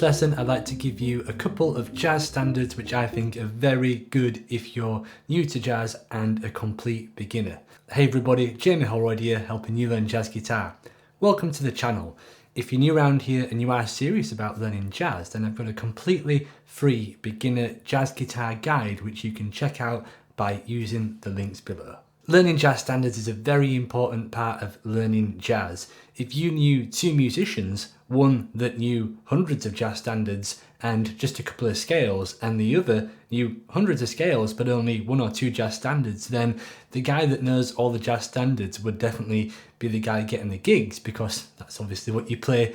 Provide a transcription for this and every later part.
lesson, I'd like to give you a couple of jazz standards which I think are very good if you're new to jazz and a complete beginner. Hey everybody, Jamie Holroyd here, helping you learn jazz guitar. Welcome to the channel. If you're new around here and you are serious about learning jazz, then I've got a completely free beginner jazz guitar guide which you can check out by using the links below. Learning jazz standards is a very important part of learning jazz. If you knew two musicians, one that knew hundreds of jazz standards and just a couple of scales, and the other knew hundreds of scales but only one or two jazz standards, then the guy that knows all the jazz standards would definitely be the guy getting the gigs, because that's obviously what you play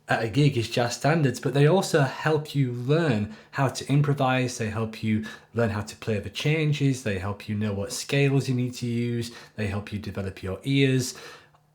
at a gig is jazz standards. But they also help you learn how to improvise, they help you learn how to play the changes, they help you know what scales you need to use, they help you develop your ears.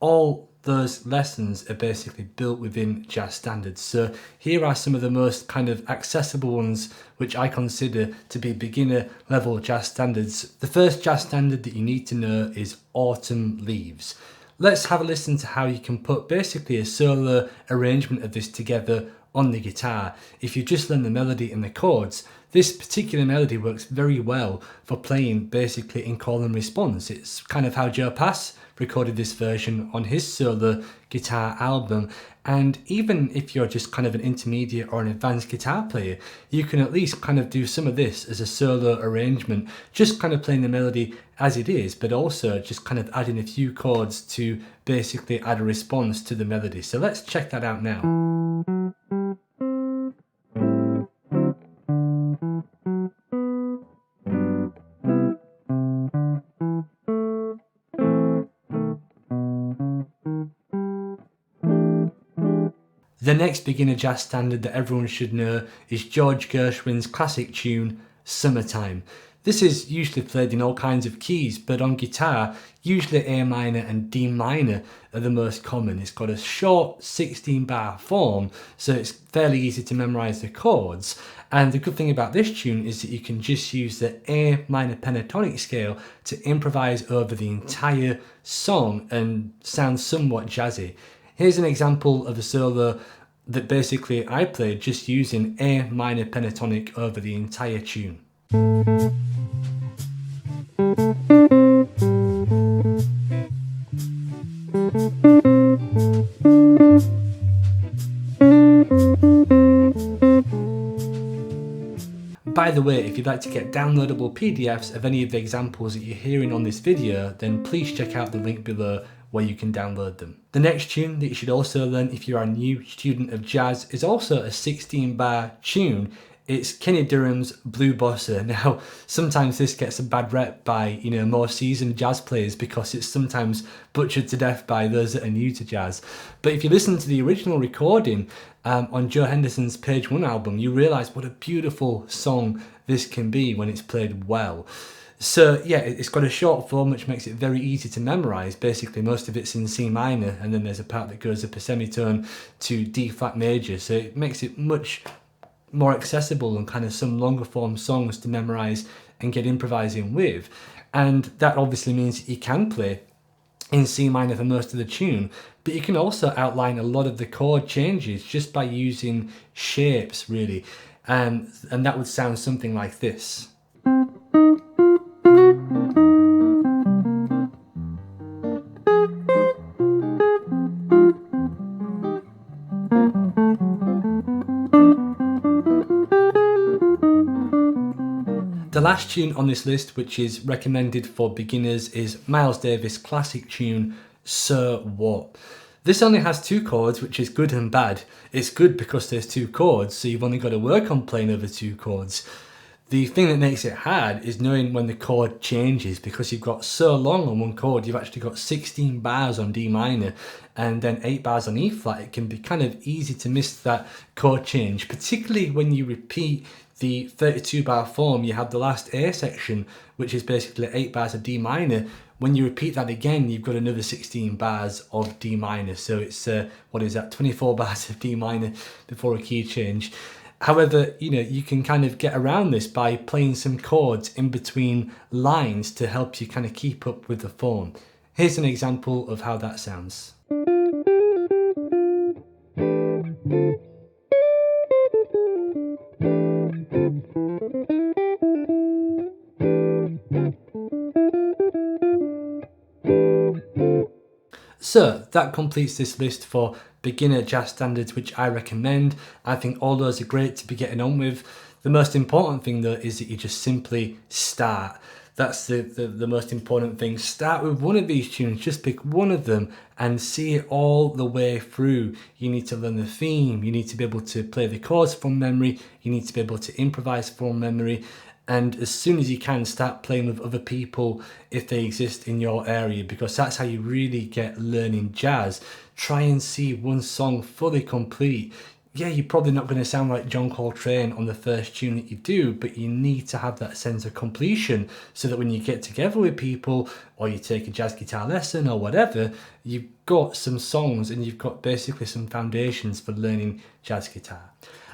All those lessons are basically built within jazz standards. So here are some of the most kind of accessible ones which I consider to be beginner level jazz standards. The first jazz standard that you need to know is Autumn Leaves. Let's have a listen to how you can put basically a solo arrangement of this together on the guitar. If you just learn the melody and the chords, this particular melody works very well for playing basically in call and response. It's kind of how Joe Pass recorded this version on his solo guitar album. And even if you're just kind of an intermediate or an advanced guitar player, you can at least kind of do some of this as a solo arrangement, just kind of playing the melody as it is, but also just kind of adding a few chords to basically add a response to the melody. So let's check that out now. The next beginner jazz standard that everyone should know is George Gershwin's classic tune, Summertime. This is usually played in all kinds of keys, but on guitar, usually A minor and D minor are the most common. It's got a short 16 bar form, so it's fairly easy to memorize the chords. And the good thing about this tune is that you can just use the A minor pentatonic scale to improvise over the entire song and sound somewhat jazzy. Here's an example of a solo that basically I played just using A minor pentatonic over the entire tune. By the way, if you'd like to get downloadable PDFs of any of the examples that you're hearing on this video, then please check out the link below where you can download them. The next tune that you should also learn if you're a new student of jazz is also a 16 bar tune. It's Kenny Dorham's Blue Bossa. Now, sometimes this gets a bad rep by, more seasoned jazz players because it's sometimes butchered to death by those that are new to jazz. But if you listen to the original recording on Joe Henderson's Page 1 album, you realise what a beautiful song this can be when it's played well. So yeah, it's got a short form which makes it very easy to memorize. Basically most of it's in C minor, and then there's a part that goes up a semitone to D flat major, so it makes it much more accessible than kind of some longer form songs to memorize and get improvising with. And that obviously means you can play in C minor for most of the tune, but you can also outline a lot of the chord changes just by using shapes really, and that would sound something like this. The last tune on this list, which is recommended for beginners, is Miles Davis' classic tune, So What. This only has two chords, which is good and bad. It's good because there's two chords, so you've only got to work on playing over two chords. The thing that makes it hard is knowing when the chord changes, because you've got so long on one chord, you've actually got 16 bars on D minor and then 8 bars on E flat. It can be kind of easy to miss that chord change, particularly when you repeat the 32 bar form. You have the last A section, which is basically 8 bars of D minor. When you repeat that again, you've got another 16 bars of D minor. So it's, 24 bars of D minor before a key change. However, you can kind of get around this by playing some chords in between lines to help you kind of keep up with the form. Here's an example of how that sounds. So that completes this list for beginner jazz standards, which I recommend. I think all those are great to be getting on with. The most important thing though is that you just simply start. That's the most important thing. Start with one of these tunes, just pick one of them and see it all the way through. You need to learn the theme, you need to be able to play the chords from memory, you need to be able to improvise from memory, and as soon as you can, start playing with other people if they exist in your area, because that's how you really get learning jazz. Try and see one song fully complete. Yeah, you're probably not going to sound like John Coltrane on the first tune that you do, but you need to have that sense of completion so that when you get together with people or you take a jazz guitar lesson or whatever, you've got some songs and you've got basically some foundations for learning jazz guitar.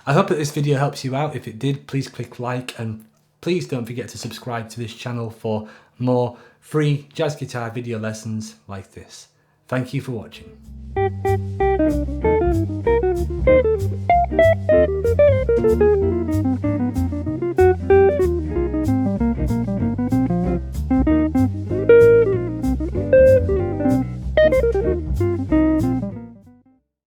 I hope that this video helps you out. If it did, please click like, and please don't forget to subscribe to this channel for more free jazz guitar video lessons like this. Thank you for watching. Thank you.